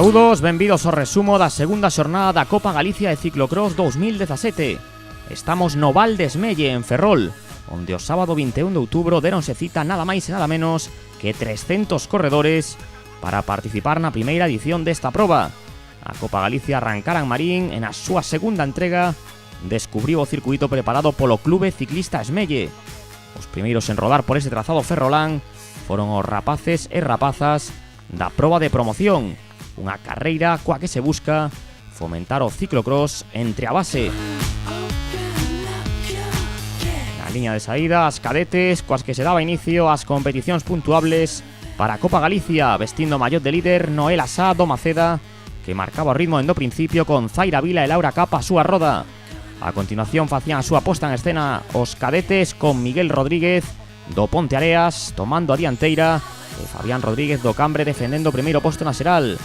Saúdos, benvidos ao resumo da segunda xornada da Copa Galicia de Ciclocross 2017. Estamos no Val de Esmelle, en Ferrol, onde o sábado 21 de outubro deronse cita nada máis e nada menos que 300 corredores para participar na primeira edición desta proba. A Copa Galicia arrancara en Marín e na súa segunda entrega descubriu o circuito preparado polo Clube Ciclista Esmelle. Os primeiros en rodar por ese trazado ferrolán foron os rapaces e rapazas da proba de promoción, unha carreira coa que se busca fomentar o ciclocross entre a base. Na liña de saída, as cadetes coas que se daba inicio ás competicións puntuables para a Copa Galicia, vestindo mallot de líder Noel Asá do Maceda, que marcaba o ritmo dende o principio con Zaira Vila e Laura Capa a súa roda. A continuación facían a súa posta en escena os cadetes con Miguel Rodríguez do Ponteareas tomando a dianteira e Fabián Rodríguez do Cambre defendendo o primeiro posto na xeral.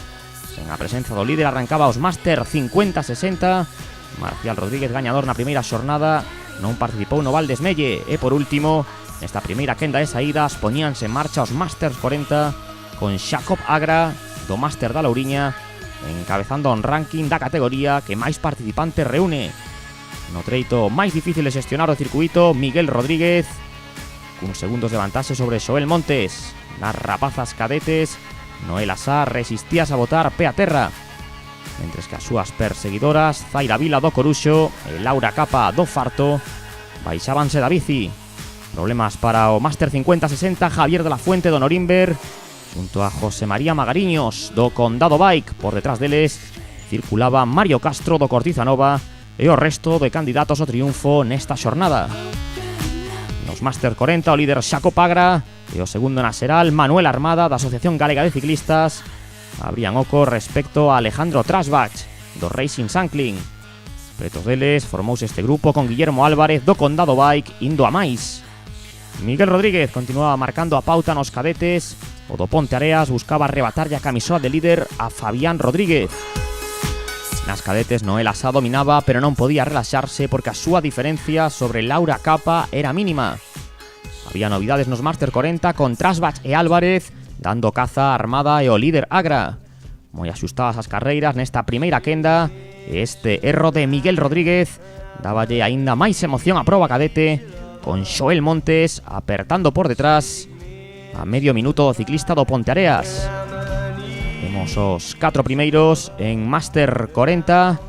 Sen a presenza do líder arrancaba os Máster 50-60. Marcial Rodríguez, gañador na primeira xornada, non participou no Val de Esmelle. E por último, nesta primeira quenda de saídas, poñíanse en marcha os Masters 40 con Jacob Agra do Máster da Louriña encabezando un ranking da categoría que máis participantes reúne. No treito máis difícil de xestionar o circuito, Miguel Rodríguez cuns segundos de vantaxe sobre Xoel Montes. Nas rapazas cadetes, Noel Asá resistíase a botar pé a terra, mentres que as súas perseguidoras, Zaira Vila do Coruxo e Laura Capa do Farto, baixábanse da bici. Problemas para o Máster 50-60, Javier de la Fuente do Norimber junto a José María Magariños do Condado Bike. Por detrás deles circulaba Mario Castro do Cortizanova e o resto de candidatos ao triunfo nesta xornada. Nos Máster 40, o líder Jacob Agra e o segundo na xeral, Manuel Armada da Asociación Galega de Ciclistas, abrían oco respecto a Alejandro Trasbach do Racing Sankling. Pretos deles formouse este grupo con Guillermo Álvarez do Condado Bike indo a máis. Miguel Rodríguez continuaba marcando a pauta nos cadetes. O do Ponteareas buscaba arrebatarlle a camisola de líder a Fabián Rodríguez. Nas cadetes, Noel Asá dominaba, pero non podía relaxarse porque a súa diferencia sobre Laura Capa era mínima. Había novidades nos Máster 40 con Trasbach e Álvarez dando caza a Armada e o líder Agra. Moi axustadas as carreiras nesta primeira quenda, e este erro de Miguel Rodríguez dáballe aínda máis emoción á proba cadete, con Xoel Montes apertando por detrás a medio minuto do ciclista do Ponteareas. Vemos os 4 primeiros en Máster 40,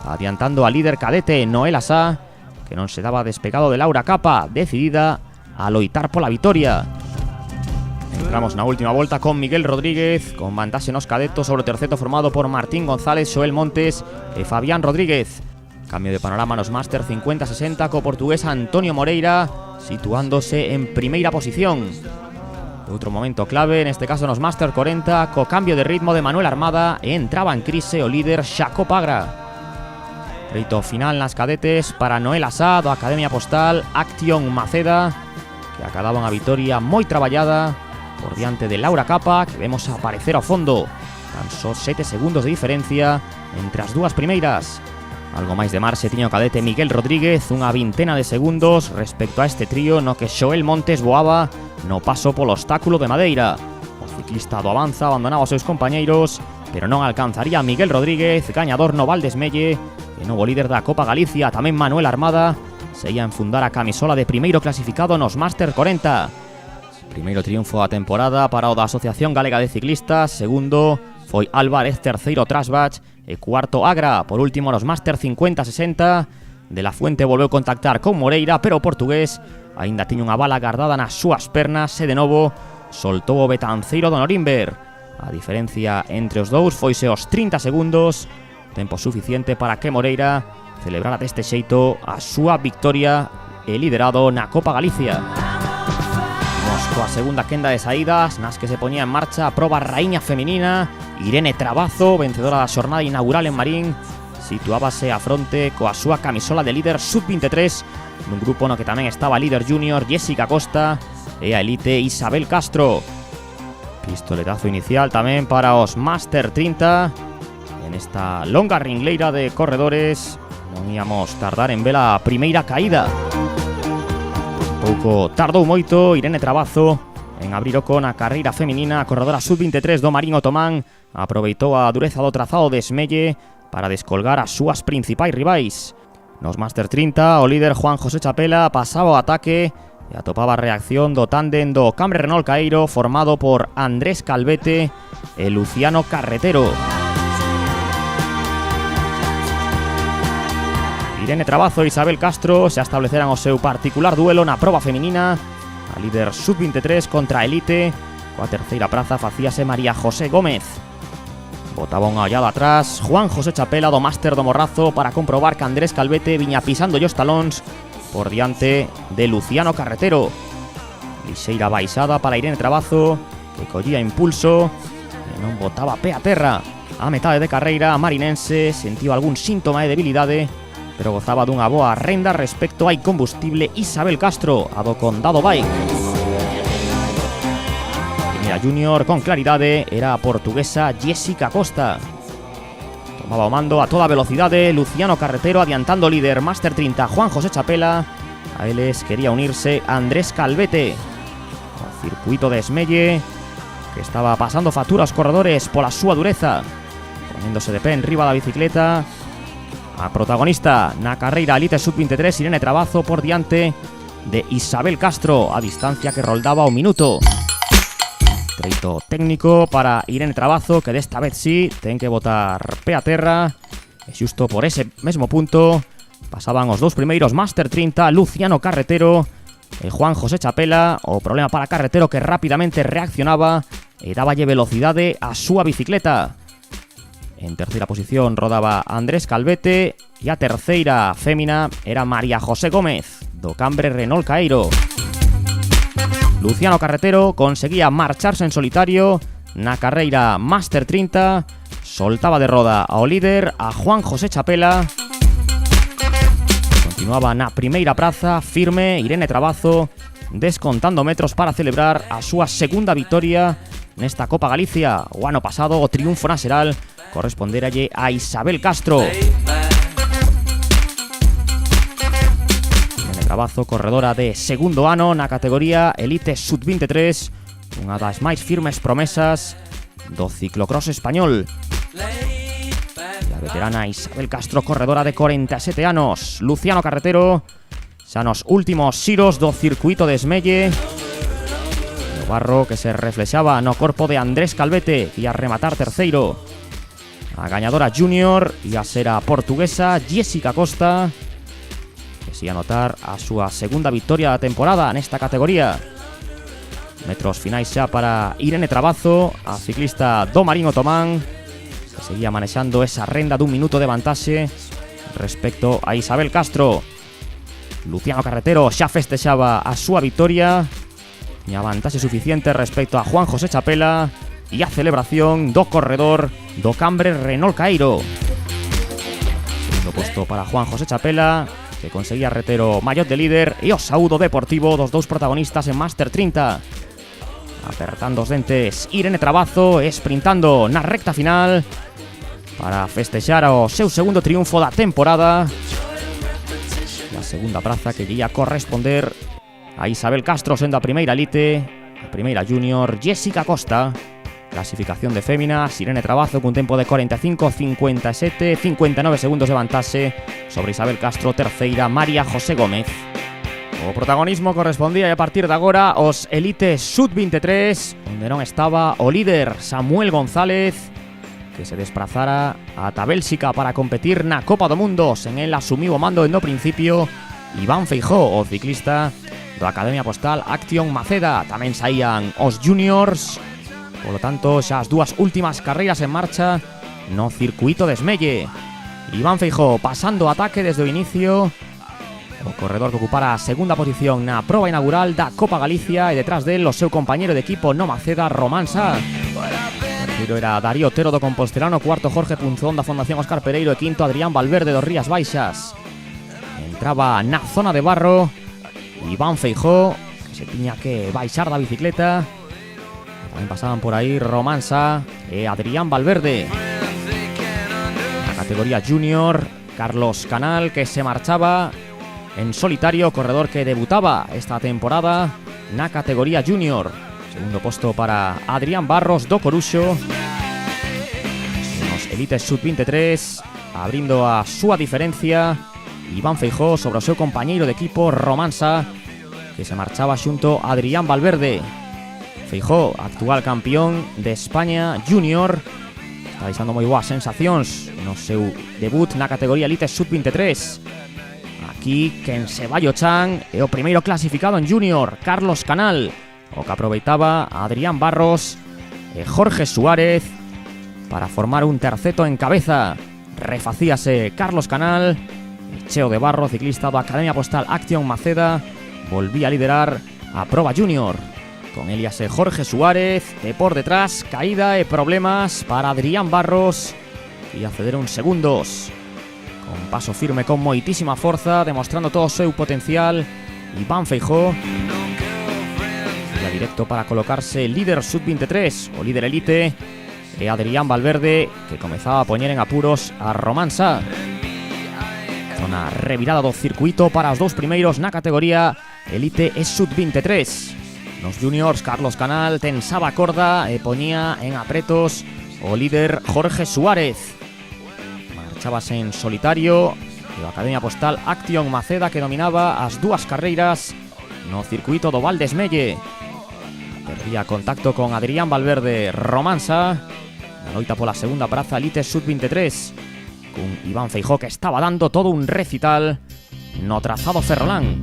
adiantando a líder cadete Noel Asá, que non se daba despegado de Laura Capa, decidida a loitar pola vitoria. Entramos na última volta con Miguel Rodríguez, con vantaxe nos cadetos sobre o terceto formado por Martín González, Xoel Montes e Fabián Rodríguez. Cambio de panorama nos Máster 50-60 co portugués Antonio Moreira situándose en primeira posición. Outro momento clave, neste caso nos Máster 40, co cambio de ritmo de Manuel Armada e entraba en crise o líder Jacob Agra. Reito final nas cadetes para Noel Asá do Academia Postal Action Maceda, que acadaban a vitoria moi traballada por diante de Laura Capa, que vemos aparecer ao fondo. Tan só 7 segundos de diferencia entre as dúas primeiras. Algo máis de marxe tiña o cadete Miguel Rodríguez, unha vintena de segundos respecto a este trío no que Xoel Montes voaba no paso polo obstáculo de madeira. O ciclista do Avanza abandonaba os seus compañeiros, pero non alcanzaría a Miguel Rodríguez, gañador no Val de Esmelle, e novo líder da Copa Galicia, tamén Manuel Armada, se ia enfundar a camisola de primeiro clasificado nos Máster 40. Primeiro triunfo da temporada para o da Asociación Galega de Ciclistas, segundo foi Álvarez, terceiro Trasbach e cuarto Agra. Por último, nos Máster 50-60, De la Fuente volveu contactar con Moreira, pero o portugués aínda tiña unha bala guardada nas súas pernas e de novo soltou o betanceiro do Norimber. A diferencia entre os dous foise os 30 segundos, tempo suficiente para que Moreira celebrara deste xeito a súa victoria e liderado na Copa Galicia. Vamos coa segunda quenda de saídas, nas que se poñía en marcha a proba raíña feminina. Irene Trabazo, vencedora da xornada inaugural en Marín, situábase a fronte coa súa camisola de líder sub-23 nun grupo no que tamén estaba a líder junior Jessica Costa e a elite Isabel Castro. Pistoletazo inicial tamén para os Máster 30 en esta longa ringleira de corredores. Non íamos tardar en ver a primeira caída. Pouco tardou moito Irene Trabazo En abrir con a carreira feminina, a corredora sub-23 do Marín Otomán aproveitou a dureza do trazado de Esmelle para descolgar as súas principais rivais. Nos Master 30, o líder Juan José Chapela pasaba o ataque e atopaba a reacción do tándem do Cambre Renault Cairo formado por Andrés Calvete e Luciano Carretero. Irene Trabazo e Isabel Castro se estableceran o seu particular duelo na proba feminina. A líder sub-23 contra a elite, coa terceira praza facíase María José Gómez. Botaba unha ollada atrás Juan José Chapela do Máster do Morrazo para comprobar que Andrés Calvete viña pisando os talóns por diante de Luciano Carretero. Lixeira baixada para Irene Trabazo, que collía impulso e non botaba pé a terra. A metade de carreira, a marinense sentiu algún síntoma de debilidade, pero gozaba dunha boa renda respecto a combustible Isabel Castro, a do Condado Bike. Primeira junior con claridade era a portuguesa Jessica Costa. Tomaba o mando a toda velocidade Luciano Carretero, adiantando líder Máster 30 Juan José Chapela. A eles quería unirse Andrés Calvete. O circuito de Esmelle, que estaba pasando factura aos corredores pola súa dureza, ponéndose de pé en riba da bicicleta. A protagonista na carreira elite sub-23, Irene Trabazo, por diante de Isabel Castro, a distancia que roldaba o minuto. Treito técnico para Irene Trabazo, que desta vez sí ten que botar pé a terra, e xusto por ese mesmo punto pasaban os dous primeiros Máster 30, Luciano Carretero e Juan José Chapela. O problema para Carretero, que rapidamente reaccionaba e dáballe velocidade á súa bicicleta. En terceira posición rodaba Andrés Calvete e a terceira fémina era María José Gómez, do Cambre Renault Cairo. Luciano Carretero conseguía marcharse en solitario na carreira Máster 30, soltaba de roda ao líder, a Juan José Chapela. Continuaba na primeira praza firme Irene Trabazo, descontando metros para celebrar a súa segunda vitoria nesta Copa Galicia. O ano pasado o triunfo na Seral corresponderalle a Isabel Castro. Irene Trabazo, corredora de segundo ano na categoría Elite Sub-23, unha das máis firmes promesas do ciclocross español. E a veterana Isabel Castro, corredora de 47 anos. Luciano Carretero, xa nos últimos xiros do circuito de Esmelle. O barro que se reflexaba no corpo de Andrés Calvete, que ia rematar terceiro. A gañadora junior ia ser a portuguesa Jessica Costa, que se ia anotar a súa segunda victoria da temporada nesta categoría. Metros finais xa para Irene Trabazo, a ciclista do Marín Otomán, que seguía manexando esa renda dun minuto de vantaxe respecto a Isabel Castro. Luciano Carretero xa festexaba a súa victoria, tiña vantaxe suficiente respecto a Juan José Chapela, e a celebración do corredor do Cambre Renault Cairo. Segundo posto para Juan José Chapela, que conseguía reter o mallot de líder, e o saúdo deportivo dos dous protagonistas en Máster 30. Apertando os dentes Irene Trabazo, esprintando na recta final para festexar o seu segundo triunfo da temporada. A segunda praza que lle ia corresponder a Isabel Castro, sendo a primeira elite, a primeira junior Jessica Costa. Clasificación de féminas, Irene Trabazo cun tempo de 45, 57, 59 segundos de vantaxe sobre Isabel Castro, terceira María José Gómez. O protagonismo correspondía a partir de agora aos Elite Sub-23, onde non estaba o líder Samuel González, que se desprazara ata Bélxica para competir na Copa do Mundo. Sen el asumiu o mando no principio Iván Feijó, o ciclista do Academia Postal Action Maceda. Tamén saían os juniors. Polo tanto, xa as dúas últimas carreiras en marcha no circuito de Esmelle. Iván Feijó pasando ataque desde o inicio, o corredor que ocupara a segunda posición na proba inaugural da Copa Galicia, e detrás del o seu compañero de equipo no Maceda, Román Sá. Terceiro era Darío Otero do Compostelano, cuarto Jorge Punzón da Fundación Óscar Pereiro e quinto Adrián Valverde do Rías Baixas. Entraba na zona de barro Iván Feijó, que se tiña que baixar da bicicleta. Tamén pasaban por aí Román Sá e Adrián Valverde. Na categoría junior, Carlos Canal, que se marchaba en solitario, corredor que debutaba esta temporada na categoría junior. Segundo puesto para Adrián Barros do Coruxo. Nos elites sub-23, abrindo a súa diferencia Iván Feijó sobre o seu compañeiro de equipo Romansa, que se marchaba xunto a Adrián Valverde. Feijó, actual campeón de España Junior, está deixando moi boas sensacións no seu debut na categoría elite sub-23. Aquí quen se vai o chan é o primeiro clasificado en Junior, Carlos Canal, o que aproveitaba Adrián Barros e Jorge Suárez para formar un terceto en cabeza. Refacíase Carlos Canal, cheo de Barro, ciclista da Academia Postal Acción Maceda, volvía a liderar a proba Junior. Con Elias e Jorge Suárez, e por detrás, caída e problemas para Adrián Barros, que ia ceder uns segundos. Con paso firme, con moitísima forza, demostrando todo o seu potencial, Iván Feijó. Directo para colocarse líder sub-23, o líder elite, e Adrián Valverde, que comezaba a poñer en apuros a Romansa. Zona revirada do circuito para os dous primeiros na categoría elite e sub-23. Nos juniors, Carlos Canal tensaba a corda e poñía en apretos o líder Jorge Suárez. Marchábase en solitario e a Academia Postal Acción Maceda, que dominaba as dúas carreiras no circuito do Valdesmelle. Perdía contacto con Adrián Valverde Romansa na loita pola segunda praza elite sub-23, con Iván Feijó, que estaba dando todo un recital no trazado ferrolán.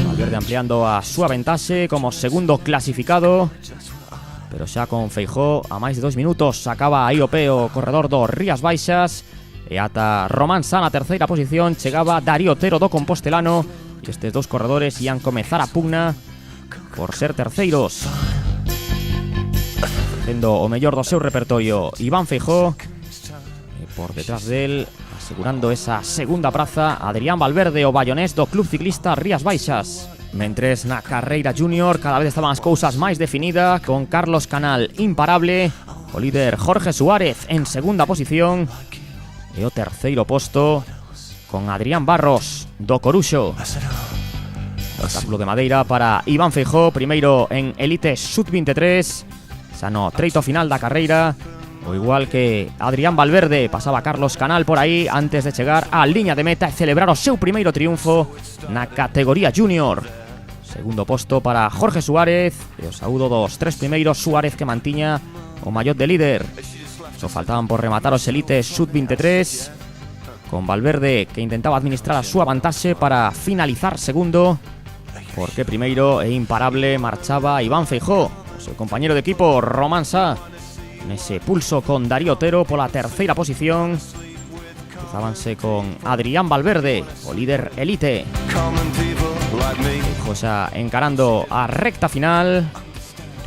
Valverde ampliando a súa ventaxe como segundo clasificado, pero xa con Feijó a máis de 2 minutos sacaba aí o pé o corredor do Rías Baixas, e ata Romansa na terceira posición chegaba Darío Otero do Compostelano. Estes dous corredores ian comezar a pugna por ser terceiros. Facendo o mellor do seu repertorio Iván Feijó, e por detrás del, asegurando esa segunda praza, Adrián Valverde, o bayonés do Club Ciclista Rías Baixas. Mentres na carreira junior cada vez estaban as cousas máis definidas, con Carlos Canal imparable, o líder Jorge Suárez en segunda posición, e o terceiro posto con Adrián Barros do Coruxo. Obstáculo de madeira para Iván Feijó, primeiro en elite sub-23, xa no treito final da carreira, o igual que Adrián Valverde. Pasaba Carlos Canal por aí antes de chegar á liña de meta e celebrar o seu primeiro triunfo na categoría junior. Segundo posto para Jorge Suárez, e o saúdo dos tres primeiros. Suárez, que mantiña o mallot de líder. Só faltaban por rematar os elites sub-23, con Valverde, que intentaba administrar a súa vantaxe para finalizar segundo, porque primeiro e imparable marchaba Iván Feijó, o seu compañero de equipo Romansa, nese pulso con Darío Otero pola terceira posición. Cruzábanse con Adrián Valverde, o líder elite. Feijó xa encarando a recta final,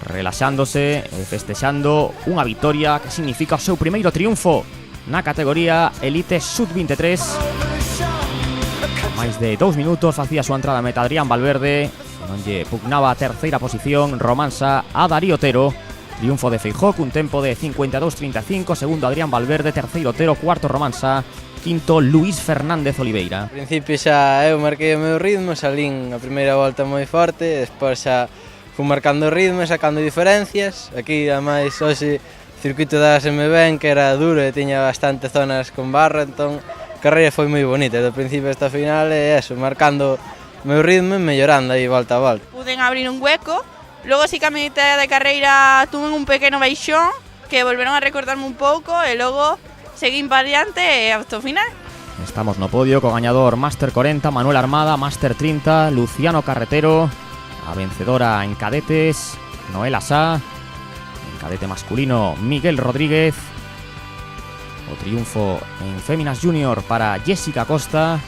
relaxándose e festexando unha vitoria que significa o seu primeiro triunfo na categoría elite sub-23. Máis de 2 minutos facía a súa entrada a meta Adrián Valverde, non lle pugnaba a terceira posición Romansa a Darío Otero. Triunfo de Feijó cun tempo de 52:35, segundo Adrián Valverde, terceiro Otero, cuarto Romansa, quinto Luís Fernández Oliveira. Al principio xa eu marquei o meu ritmo, salín a primeira volta moi forte, despois xa fui marcando o ritmo e sacando diferencias. Aquí, ademais, hoxe o circuito dáseme ben, que era duro e tiña bastante zonas con barro, entón a carreira foi moi bonita, do principio hasta o final, e eso, marcando o meu ritmo e mellorando aí volta a volta. Puden abrir un hueco, logo si que a mitad de carreira tuve un pequeno baixón, que volveron a recordarme un pouco, e logo seguín para diante e hasta o final. Estamos no podio co gañador Máster 40, Manuel Armada, Máster 30, Luciano Carretero, a vencedora en cadetes, Noel Asá, en cadete masculino, Miguel Rodríguez, o triunfo en Féminas Junior para Jessica Costa,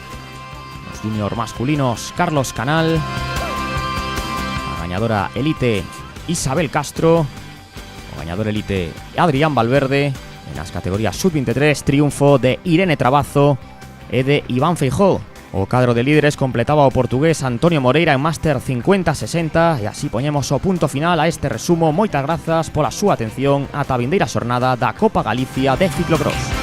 los junior masculinos, Carlos Canal, a gañadora elite, Isabel Castro, o gañador elite, Adrián Valverde. En las categorías sub-23, triunfo de Irene Trabazo e de Iván Feijó. O cadro de líderes completaba o portugués Antonio Moreira en Máster 50-60, e así poñemos o punto final a este resumo. Moitas grazas pola súa atención ata a vindeira xornada da Copa Galicia de Ciclocross.